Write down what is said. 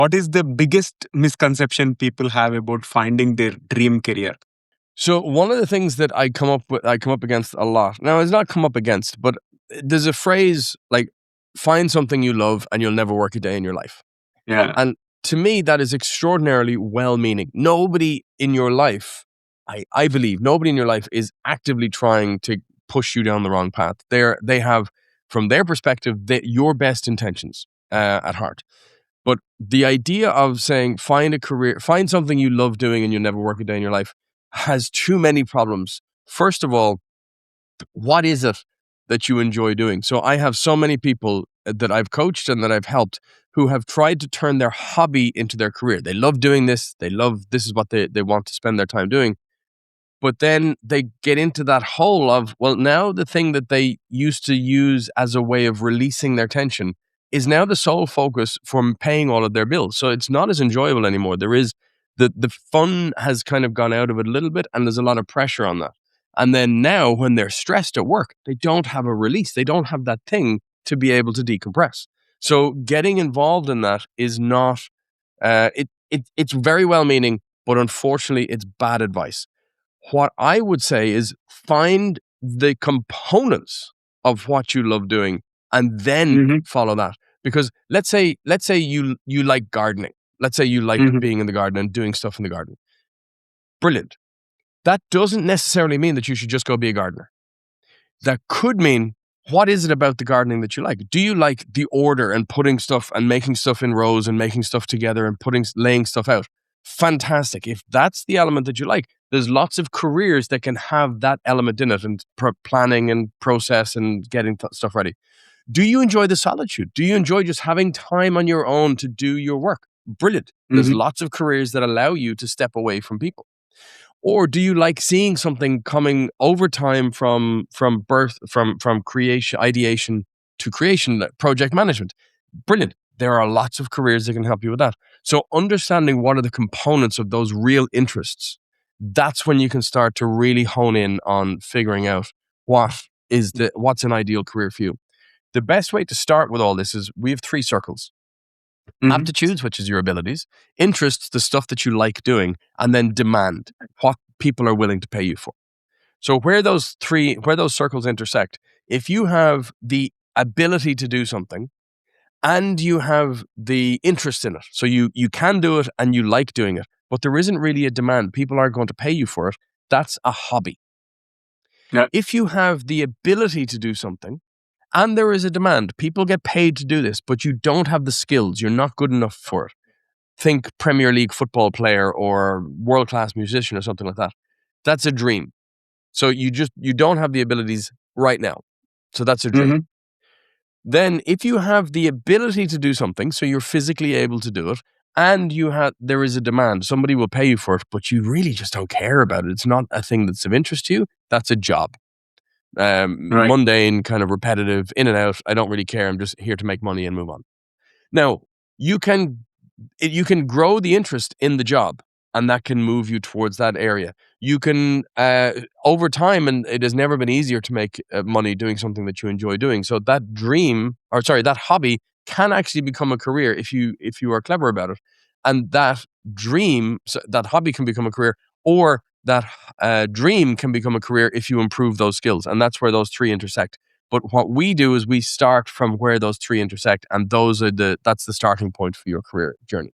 What is the biggest misconception people have about finding their dream career? So one of the things that I come up against a lot. Now, it's not come up against, but there's a phrase like find something you love and you'll never work a day in your life. Yeah. And to me, that is extraordinarily well-meaning. Nobody in your life, I believe, nobody in your life is actively trying to push you down the wrong path. They have, from their perspective, your best intentions at heart. But the idea of saying find a career, find something you love doing and you'll never work a day in your life has too many problems. First of all, what is it that you enjoy doing? So I have so many people that I've coached and that I've helped who have tried to turn their hobby into their career. They love doing this. This is what they want to spend their time doing. But then they get into that hole of, well, now the thing that they used to use as a way of releasing their tension is now the sole focus for paying all of their bills. So it's not as enjoyable anymore. There is the fun has kind of gone out of it a little bit, and there's a lot of pressure on that. And then now when they're stressed at work, they don't have a release. They don't have that thing to be able to decompress. So getting involved in that is not, it's very well meaning, but unfortunately it's bad advice. What I would say is find the components of what you love doing and then follow that. Because let's say you like gardening. Let's say you like being in the garden and doing stuff in the garden. Brilliant. That doesn't necessarily mean that you should just go be a gardener. That could mean, what is it about the gardening that you like? Do you like the order and putting stuff and making stuff in rows and making stuff together and laying stuff out? Fantastic. If that's the element that you like, there's lots of careers that can have that element in it, and planning and process and getting stuff ready. Do you enjoy the solitude? Do you enjoy just having time on your own to do your work? Brilliant. There's lots of careers that allow you to step away from people. Or do you like seeing something coming over time from creation, ideation to creation, like project management? Brilliant. There are lots of careers that can help you with that. So understanding what are the components of those real interests, that's when you can start to really hone in on figuring out what's an ideal career for you. The best way to start with all this is we have 3 circles. Aptitudes, which is your abilities, interests, the stuff that you like doing, and then demand, what people are willing to pay you for. So where those circles intersect, if you have the ability to do something and you have the interest in it, so you can do it and you like doing it, but there isn't really a demand, people aren't going to pay you for it, that's a hobby. Yeah. If you have the ability to do something and there is a demand, people get paid to do this, but you don't have the skills, you're not good enough for it. Think Premier League football player or world-class musician or something like that. That's a dream. So you don't have the abilities right now. So that's a dream. Then if you have the ability to do something, so you're physically able to do it, and there is a demand, somebody will pay you for it, but you really just don't care about it. It's not a thing that's of interest to you. That's a job. Mundane, kind of repetitive, in and out. I don't really care. I'm just here to make money and move on. Now, you can grow the interest in the job, and that can move you towards that area. You can, over time, and it has never been easier to make money doing something that you enjoy doing. So that that hobby can actually become a career if you are clever about it. And that hobby can become a career, or that dream can become a career if you improve those skills. And that's where those 3 intersect. But what we do is we start from where those 3 intersect, and that's the starting point for your career journey.